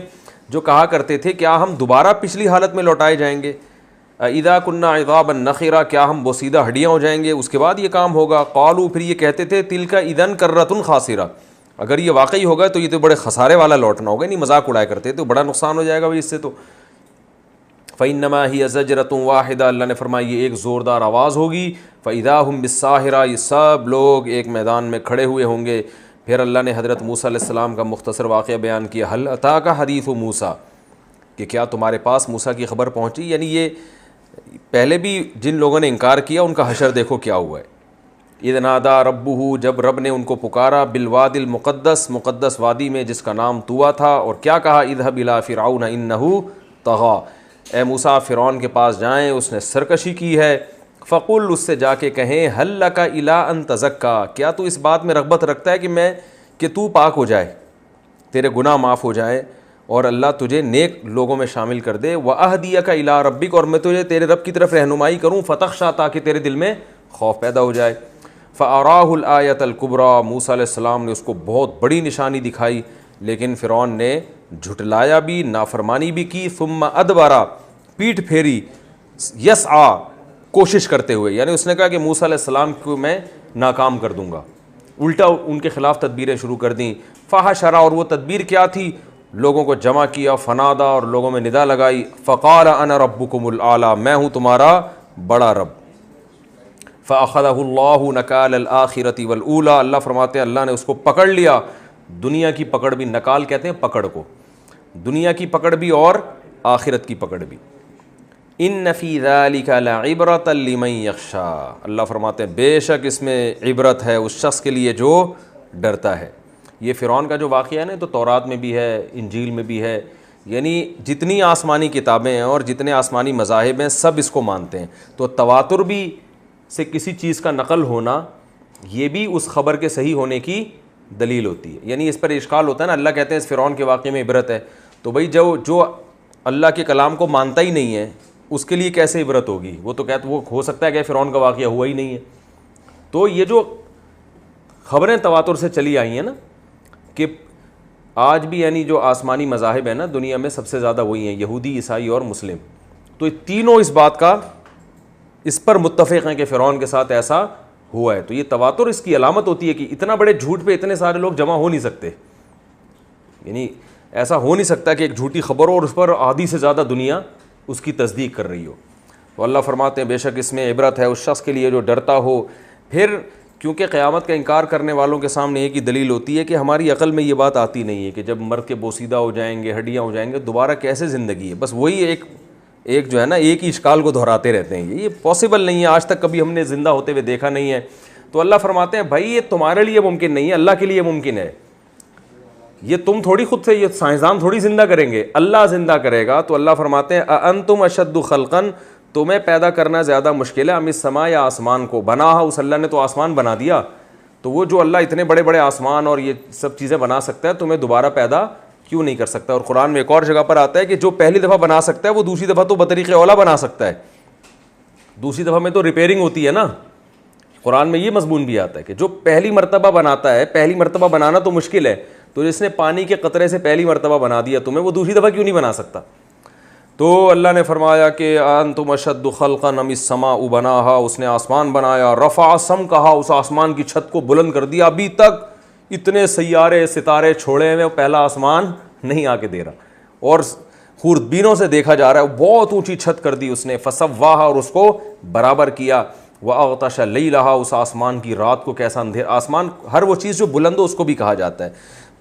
جو کہا کرتے تھے کیا ہم دوبارہ پچھلی حالت میں لوٹائے جائیں گے۔ اذا کنا عظاما نخرہ، کیا ہم بوسیدہ ہڈیاں ہو جائیں گے، اس کے بعد یہ کام ہوگا۔ قالوا، پھر یہ کہتے تھے تلک اذا کرۃ خاسرہ، اگر یہ واقعی ہوگا تو یہ تو بڑے خسارے والا لوٹنا ہوگا، نہیں مذاق اڑایا کرتے تو بڑا نقصان ہو جائے گا بھائی اس سے تو۔ فإنما هي زجرۃ واحدہ، اللہ نے فرمایا یہ ایک زوردار آواز ہوگی۔ فإذا هم بالساہرہ، یہ سب لوگ ایک میدان میں کھڑے ہوئے ہوں گے۔ پھر اللہ نے حضرت موسیٰ علیہ السلام کا مختصر واقعہ بیان کیا۔ هل اتاک حدیث موسیٰ، کہ کیا تمہارے پاس موسیٰ کی خبر پہنچی، یعنی یہ پہلے بھی جن لوگوں نے انکار کیا ان کا حشر دیکھو کیا ہوا ہے۔ اذ نادى ربہ، جب رب نے ان کو پکارا، بالوادی المقدس، مقدس وادی میں جس کا نام طویٰ تھا، اور کیا کہا، اذهب الى فرعون انہ طغى، اے موسیٰ فرعون کے پاس جائیں اس نے سرکشی کی ہے۔ فقل، اس سے جا کے کہیں، هل لک الی ان تزکیٰ، کیا تو اس بات میں رغبت رکھتا ہے کہ تو پاک ہو جائے، تیرے گناہ معاف ہو جائے اور اللہ تجھے نیک لوگوں میں شامل کر دے۔ واہدیک الی ربک، اور میں تجھے تیرے رب کی طرف رہنمائی کروں، فتخشیٰ، تاکہ تیرے دل میں خوف پیدا ہو جائے۔ فاراہ الآیۃ الکبریٰ، موسیٰ علیہ السلام نے اس کو بہت بڑی نشانی دکھائی، لیکن فرعون نے جھٹلایا بھی، نافرمانی بھی کی۔ ثم ادبر، پیٹھ پھیری، یسعیٰ، کوشش کرتے ہوئے، یعنی اس نے کہا کہ موسیٰ علیہ السلام کو میں ناکام کر دوں گا، الٹا ان کے خلاف تدبیریں شروع کر دیں۔ فحشر، اور وہ تدبیر کیا تھی، لوگوں کو جمع کیا، فنادا، اور لوگوں میں ندا لگائی، فقال انا ربکم الاعلیٰ، میں ہوں تمہارا بڑا رب۔ فاخذہ اللہ نکال الآخرۃ والاولیٰ، اللہ فرماتے ہیں اللہ نے اس کو پکڑ لیا، دنیا کی پکڑ بھی، نکال کہتے ہیں پکڑ کو، دنیا کی پکڑ بھی اور آخرت کی پکڑ بھی۔ ان فی ذلک لعبرۃ لمن یخشیٰ، اللہ فرماتے ہیں بے شک اس میں عبرت ہے اس شخص کے لیے جو ڈرتا ہے۔ یہ فرعون کا جو واقعہ ہے نا تو تورات میں بھی ہے، انجیل میں بھی ہے، یعنی جتنی آسمانی کتابیں ہیں اور جتنے آسمانی مذاہب ہیں سب اس کو مانتے ہیں۔ تو تواتر بھی سے کسی چیز کا نقل ہونا یہ بھی اس خبر کے صحیح ہونے کی دلیل ہوتی ہے، یعنی اس پر اشکال ہوتا ہے نا، اللہ کہتے ہیں اس فرعون کے واقعے میں عبرت ہے، تو بھائی جو اللہ کے کلام کو مانتا ہی نہیں ہے اس کے لیے کیسے عبرت ہوگی؟ وہ تو کہتے وہ ہو سکتا ہے کہ فرعون کا واقعہ ہوا ہی نہیں ہے۔ تو یہ جو خبریں تواتر سے چلی آئی ہیں نا کہ آج بھی یعنی جو آسمانی مذاہب ہیں نا دنیا میں سب سے زیادہ وہی ہیں، یہودی، عیسائی اور مسلم، تو یہ تینوں اس بات کا اس پر متفق ہیں کہ فرعون کے ساتھ ایسا ہوا ہے۔ تو یہ تواتر اس کی علامت ہوتی ہے کہ اتنا بڑے جھوٹ پہ اتنے سارے لوگ جمع ہو نہیں سکتے، یعنی ایسا ہو نہیں سکتا کہ ایک جھوٹی خبر ہو اور اس پر آدھی سے زیادہ دنیا اس کی تصدیق کر رہی ہو. تو اللہ فرماتے ہیں بے شک اس میں عبرت ہے اس شخص کے لیے جو ڈرتا ہو. پھر کیونکہ قیامت کا انکار کرنے والوں کے سامنے ایک ہی دلیل ہوتی ہے کہ ہماری عقل میں یہ بات آتی نہیں ہے کہ جب مر کے بوسیدہ ہو جائیں گے, ہڈیاں ہو جائیں گے, دوبارہ کیسے زندگی ہے. بس وہی ایک جو ہے نا ایک ہی اشکال کو دہراتے رہتے ہیں. یہ پاسبل نہیں ہے, آج تک کبھی ہم نے زندہ ہوتے ہوئے دیکھا نہیں ہے. تو اللہ فرماتے ہیں بھائی یہ تمہارے لیے ممکن نہیں ہے, اللہ کے لیے ممکن ہے. یہ تم تھوڑی خود سے, یہ سائنسدان تھوڑی زندہ کریں گے, اللہ زندہ کرے گا. تو اللہ فرماتے ہیں اانتم اشد خلقا, تمہیں پیدا کرنا زیادہ مشکل ہے, ام السماء, یا آسمان کو. بناہا, اس اللہ نے تو آسمان بنا دیا. تو وہ جو اللہ اتنے بڑے بڑے آسمان اور یہ سب چیزیں بنا سکتا ہے, تمہیں دوبارہ پیدا کیوں نہیں کر سکتا. اور قرآن میں ایک اور جگہ پر آتا ہے کہ جو پہلی دفعہ بنا سکتا ہے وہ دوسری دفعہ تو بطریق اولا بنا سکتا ہے. دوسری دفعہ میں تو ریپیئرنگ ہوتی ہے نا. قرآن میں یہ مضمون بھی آتا ہے کہ جو پہلی مرتبہ بناتا ہے, پہلی مرتبہ بنانا تو مشکل ہے, تو جس نے پانی کے قطرے سے پہلی مرتبہ بنا دیا تمہیں, وہ دوسری دفعہ کیوں نہیں بنا سکتا. تو اللہ نے فرمایا کہ انتم اشد خلقا ام السماء بناہا, اس نے آسمان بنایا. رفع سمکہا, اس آسمان کی چھت کو بلند کر دیا. ابھی تک اتنے سیارے ستارے چھوڑے ہوئے, پہلا آسمان نہیں آ کے دے رہا, اور خوردبینوں سے دیکھا جا رہا ہے, بہت اونچی چھت کر دی اس نے. فسواہا, اور اس کو برابر کیا. واغطش لیلہا, اس آسمان کی رات کو کیسا اندھیرا. آسمان ہر وہ چیز جو بلند ہو اس کو بھی کہا جاتا ہے,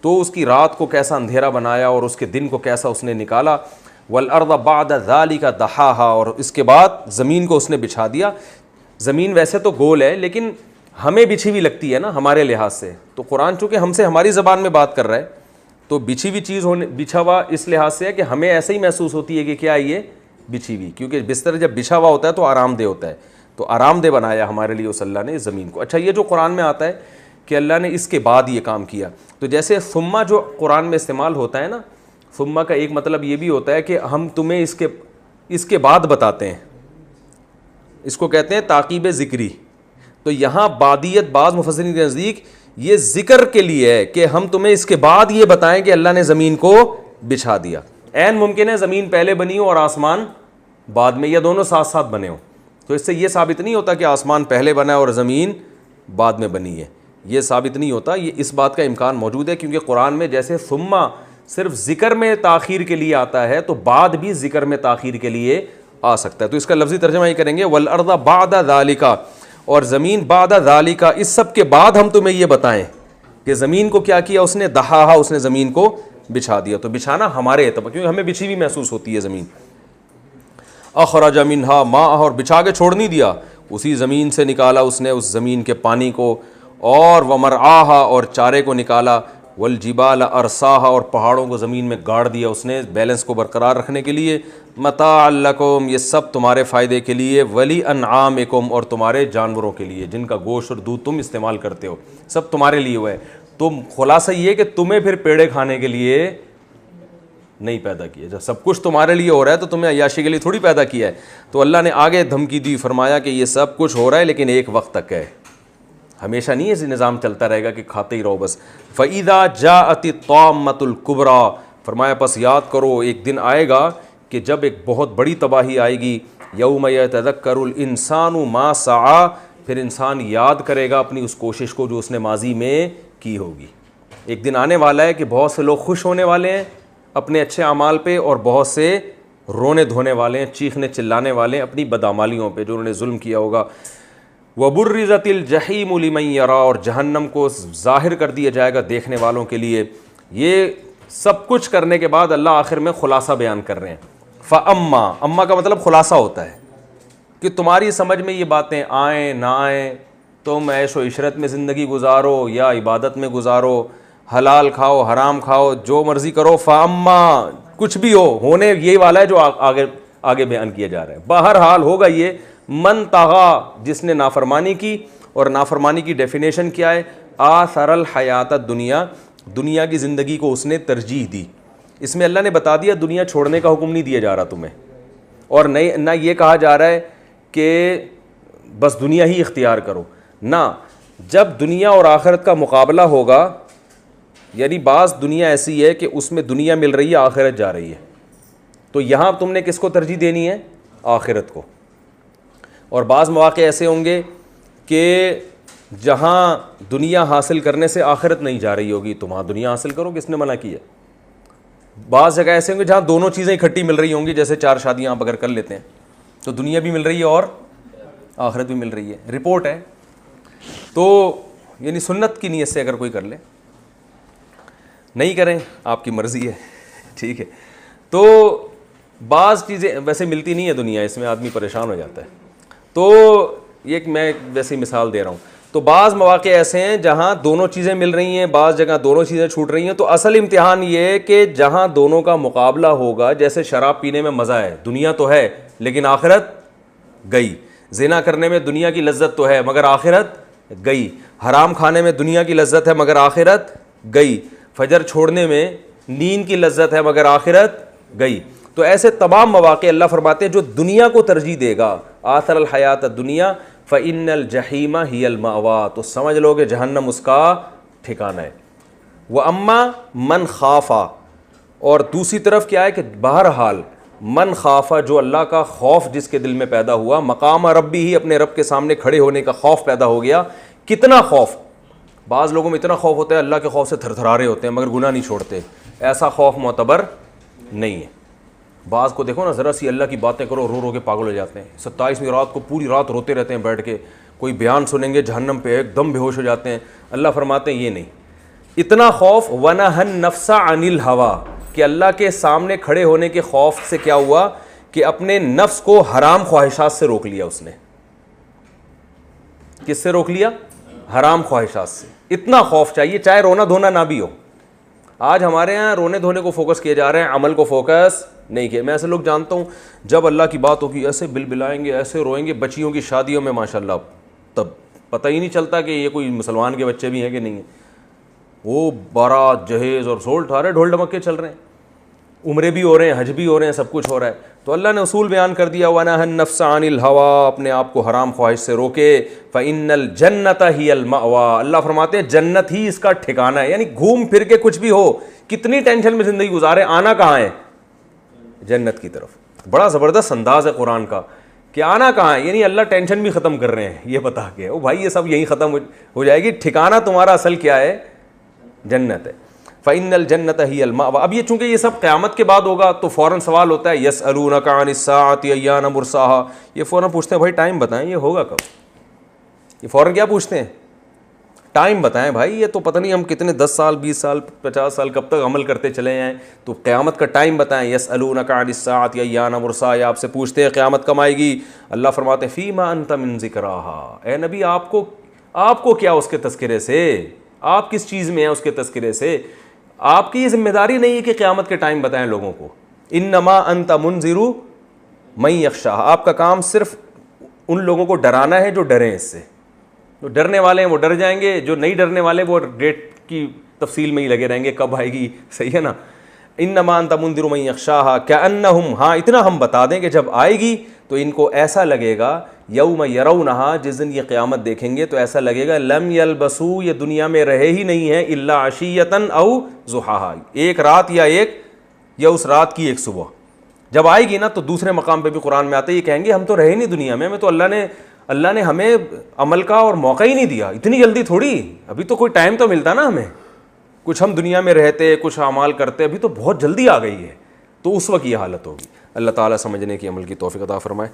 تو اس کی رات کو کیسا اندھیرا بنایا اور اس کے دن کو کیسا اس نے نکالا. والارض بعد ذلک دحاہا, اور اس کے بعد زمین کو اس نے بچھا دیا. زمین ویسے تو گول ہے لیکن ہمیں بچھی ہوئی لگتی ہے نا ہمارے لحاظ سے. تو قرآن چونکہ ہم سے ہماری زبان میں بات کر رہا ہے, تو بچھی ہوئی چیز بچھا ہوا اس لحاظ سے ہے کہ ہمیں ایسے ہی محسوس ہوتی ہے کہ کیا یہ بچھی ہوئی, کیونکہ بستر جب بچھا ہوا ہوتا ہے تو آرام دہ ہوتا ہے. تو آرام دہ بنایا ہمارے لیے اس اللہ نے زمین کو. اچھا, یہ جو قرآن میں آتا ہے کہ اللہ نے اس کے بعد یہ کام کیا, تو جیسے ثم جو قرآن میں استعمال ہوتا ہے نا, ثم کا ایک مطلب یہ بھی ہوتا ہے کہ ہم تمہیں اس کے بعد بتاتے ہیں, اس کو کہتے ہیں تعقیب ذکری. تو یہاں بعدیت بعض مفسرین کے نزدیک یہ ذکر کے لیے ہے کہ ہم تمہیں اس کے بعد یہ بتائیں کہ اللہ نے زمین کو بچھا دیا. عین ممکن ہے زمین پہلے بنی ہو اور آسمان بعد میں, یا دونوں ساتھ ساتھ بنے ہوں. تو اس سے یہ ثابت نہیں ہوتا کہ آسمان پہلے بنا ہے اور زمین بعد میں بنی ہے, یہ ثابت نہیں ہوتا. یہ اس بات کا امکان موجود ہے کیونکہ قرآن میں جیسے ثم صرف ذکر میں تاخیر کے لیے آتا ہے, تو بعد بھی ذکر میں تاخیر کے لیے آ سکتا ہے. تو اس کا لفظی ترجمہ یہ کریں گے والارض بعد ذالک, اور زمین بعد ذالک, اس سب کے بعد ہم تمہیں یہ بتائیں کہ زمین کو کیا کیا اس نے, دحاہا, اس نے زمین کو بچھا دیا. تو بچھانا ہمارے اعتبار, کیونکہ ہمیں بچھی ہوئی محسوس ہوتی ہے زمین. اخرج منہا ماء, اور بچھا کے چھوڑ نہیں دیا, اسی زمین سے نکالا اس نے اس زمین کے پانی کو. اور ومرعاہا, اور چارے کو نکالا. والجبال ارساہا, اور پہاڑوں کو زمین میں گاڑ دیا اس نے بیلنس کو برقرار رکھنے کے لیے. متاعا لکم, یہ سب تمہارے فائدے کے لیے. ولی انعامکم, اور تمہارے جانوروں کے لیے جن کا گوشت اور دودھ تم استعمال کرتے ہو, سب تمہارے لیے ہوا ہے. تم خلاصہ یہ کہ تمہیں پھر پیڑے کھانے کے لیے نہیں پیدا کیا. جب سب کچھ تمہارے لیے ہو رہا ہے تو تمہیں عیاشی کے لیے تھوڑی پیدا کیا ہے. تو اللہ نے آگے دھمکی دی, فرمایا کہ یہ سب کچھ ہو رہا ہے لیکن ایک وقت تک ہے, ہمیشہ نہیں ایسے نظام چلتا رہے گا کہ کھاتے ہی رہو بس. فَإِذَا جَاءَتِ الطَّامَّةُ الْكُبْرَى, فرمایا پس یاد کرو ایک دن آئے گا کہ جب ایک بہت بڑی تباہی آئے گی. یوم یتذکر الانسان ما سعی, پھر انسان یاد کرے گا اپنی اس کوشش کو جو اس نے ماضی میں کی ہوگی. ایک دن آنے والا ہے کہ بہت سے لوگ خوش ہونے والے ہیں اپنے اچھے اعمال پہ, اور بہت سے رونے دھونے والے ہیں, چیخنے چلانے والے ہیں اپنی بدعمالیوں پہ جو انہوں نے ظلم کیا ہوگا. وَبُرِّزَتِ الْجَحِيمُ لِمَن يَرَىٰ, اور جہنم کو ظاہر کر دیا جائے گا دیکھنے والوں کے لیے. یہ سب کچھ کرنے کے بعد اللہ آخر میں خلاصہ بیان کر رہے ہیں. فَأَمَّا, اما کا مطلب خلاصہ ہوتا ہے کہ تمہاری سمجھ میں یہ باتیں آئیں نہ آئیں, تم عیش و عشرت میں زندگی گزارو یا عبادت میں گزارو, حلال کھاؤ حرام کھاؤ, جو مرضی کرو. فَأَمَّا, کچھ بھی ہونے یہی والا ہے جو آگے بیان کیا جا رہا ہے. بہرحال ہوگا یہ, من طغا, جس نے نافرمانی کی. اور نافرمانی کی ڈیفینیشن کیا ہے, آثر الحیات الدنیا, دنیا کی زندگی کو اس نے ترجیح دی. اس میں اللہ نے بتا دیا دنیا چھوڑنے کا حکم نہیں دیا جا رہا تمہیں, اور نہ یہ کہا جا رہا ہے کہ بس دنیا ہی اختیار کرو. نہ, جب دنیا اور آخرت کا مقابلہ ہوگا, یعنی بعض دنیا ایسی ہے کہ اس میں دنیا مل رہی ہے آخرت جا رہی ہے, تو یہاں تم نے کس کو ترجیح دینی ہے, آخرت کو. اور بعض مواقع ایسے ہوں گے کہ جہاں دنیا حاصل کرنے سے آخرت نہیں جا رہی ہوگی, تم وہاں دنیا حاصل کرو, کس نے منع کیا. بعض جگہ ایسے ہوں گے جہاں دونوں چیزیں اکٹھی مل رہی ہوں گی, جیسے 4 شادیاں آپ اگر کر لیتے ہیں تو دنیا بھی مل رہی ہے اور آخرت بھی مل رہی ہے, رپورٹ ہے. تو یعنی سنت کی نیت سے اگر کوئی کر لے, نہیں کریں آپ کی مرضی ہے, ٹھیک ہے. تو بعض چیزیں ویسے ملتی نہیں ہے دنیا, اس میں آدمی پریشان ہو جاتا ہے. تو یہ میں ویسی مثال دے رہا ہوں. تو بعض مواقع ایسے ہیں جہاں دونوں چیزیں مل رہی ہیں, بعض جگہ دونوں چیزیں چھوٹ رہی ہیں. تو اصل امتحان یہ ہے کہ جہاں دونوں کا مقابلہ ہوگا, جیسے شراب پینے میں مزہ ہے, دنیا تو ہے لیکن آخرت گئی. زنا کرنے میں دنیا کی لذت تو ہے مگر آخرت گئی. حرام کھانے میں دنیا کی لذت ہے مگر آخرت گئی. فجر چھوڑنے میں نیند کی لذت ہے مگر آخرت گئی. تو ایسے تمام مواقع اللہ فرماتے ہیں جو دنیا کو ترجیح دے گا, آثر الحیات الدنیا فإن الجحیم ہی المأویٰ, تو سمجھ لو کہ جہنم اس کا ٹھکانہ ہے. وَأَمَّا مَنْ خَافَ, اور دوسری طرف کیا ہے کہ بہرحال من خافا, جو اللہ کا خوف جس کے دل میں پیدا ہوا, مقام ربی ہی, اپنے رب کے سامنے کھڑے ہونے کا خوف پیدا ہو گیا. کتنا خوف, بعض لوگوں میں اتنا خوف ہوتا ہے اللہ کے خوف سے تھر تھرا رہے ہوتے ہیں مگر گناہ نہیں چھوڑتے. ایسا خوف معتبر نہیں ہے. بعض کو دیکھو نا, ذرا سی اللہ کی باتیں کرو رو رو کے پاگل ہو جاتے ہیں. 27ویں رات کو پوری رات روتے رہتے ہیں بیٹھ کے, کوئی بیان سنیں گے جہنم پہ ایک دم بے ہوش ہو جاتے ہیں. اللہ فرماتے ہیں یہ نہیں. اتنا خوف وَنَهَا النَّفْسَ عَنِ الْهَوَىٰ, کہ اللہ کے سامنے کھڑے ہونے کے خوف سے کیا ہوا کہ اپنے نفس کو حرام خواہشات سے روک لیا اس نے. کس سے روک لیا؟ حرام خواہشات سے. اتنا خوف چاہیے چاہے رونا دھونا نہ بھی ہو. آج ہمارے ہاں رونے دھونے کو فوکس کیے جا رہے ہیں, عمل کو فوکس نہیں کیا. میں ایسے لوگ جانتا ہوں جب اللہ کی بات ہوگی ایسے بل بلائیں گے, ایسے روئیں گے. بچیوں کی شادیوں میں ماشاءاللہ تب پتہ ہی نہیں چلتا کہ یہ کوئی مسلمان کے بچے بھی ہیں کہ نہیں ہیں. وہ بارات جہیز اور سول ٹھارے ڈھول ڈمکے چل رہے ہیں, عمرے بھی ہو رہے ہیں, حج بھی ہو رہے ہیں, سب کچھ ہو رہا ہے. تو اللہ نے اصول بیان کر دیا وَنَهَا النَّفْسَ عَنِ الْهَوَىٰ, اپنے آپ کو حرام خواہش سے روکے. فَإِنَّ الْجَنَّةَ هِيَ الْمَأْوَىٰ, اللہ فرماتے ہیں جنت ہی اس کا ٹھکانہ ہے. یعنی گھوم پھر کے کچھ بھی ہو, کتنی ٹینشن میں زندگی گزارے, آنا کہاں ہے؟ جنت کی طرف. بڑا زبردست انداز ہے قرآن کا کہ آنا کہاں ہے, یعنی اللہ ٹینشن بھی ختم کر رہے ہیں یہ بتا کے, او بھائی یہ سب یہیں ختم ہو جائے گی, ٹھکانہ تمہارا اصل کیا ہے؟ جنت ہے. فَإِنَّ الْجَنَّةَ هِيَ الْمَأْوَىٰ. اب یہ چونکہ یہ سب قیامت کے بعد ہوگا تو فوراً سوال ہوتا ہے يَسْأَلُونَكَ عَنِ السَّاعَةِ أَيَّانَ مُرْسَاهَا, یہ فوراً پوچھتے ہیں بھائی ٹائم بتائیں یہ ہوگا کب. یہ فوراً کیا پوچھتے ہیں؟ ٹائم بتائیں بھائی. یہ تو پتہ نہیں ہم کتنے 10 سال 20 سال 50 سال کب تک عمل کرتے چلے ہیں, تو قیامت کا ٹائم بتائیں. يَسْأَلُونَكَ عَنِ السَّاعَةِ أَيَّانَ مُرْسَاهَا, یہ آپ سے پوچھتے ہیں قیامت کب آئے گی. اللہ فرماتے ہیں فِيمَا أَنْتَ مِنْ ذِكْرَاهَا, اے نبی آپ کو کیا اس کے تذکرے سے, آپ کس چیز میں ہیں اس کے تذکرے سے. آپ کی یہ ذمہ داری نہیں ہے کہ قیامت کے ٹائم بتائیں لوگوں کو. انما انت منذر من یخشاہ, آپ کا کام صرف ان لوگوں کو ڈرانا ہے جو ڈریں اس سے. جو ڈرنے والے ہیں وہ ڈر جائیں گے, جو نہیں ڈرنے والے وہ ڈیٹ کی تفصیل میں ہی لگے رہیں گے کب آئے گی. صحیح ہے نا. انما انت منذر من یخشاہ کأنہم, ہاں اتنا ہم بتا دیں کہ جب آئے گی تو ان کو ایسا لگے گا یوم یرونہا, جس دن یہ قیامت دیکھیں گے تو ایسا لگے گا لم یلبسوا, یہ دنیا میں رہے ہی نہیں ہیں, الا عشیۃ او ضحاہا, ایک رات یا اس رات کی ایک صبح. جب آئے گی نا تو دوسرے مقام پہ بھی قرآن میں آتے یہ کہیں گے ہم تو رہے نہیں دنیا میں, تو اللہ نے ہمیں عمل کا اور موقع ہی نہیں دیا. اتنی جلدی تھوڑی, ابھی تو کوئی ٹائم تو ملتا نا ہمیں, کچھ ہم دنیا میں رہتے کچھ اعمال کرتے, ابھی تو بہت جلدی آ گئی ہے. تو اس وقت یہ حالت ہوگی. اللہ تعالیٰ سمجھنے کی عمل کی توفیق عطا فرمائے.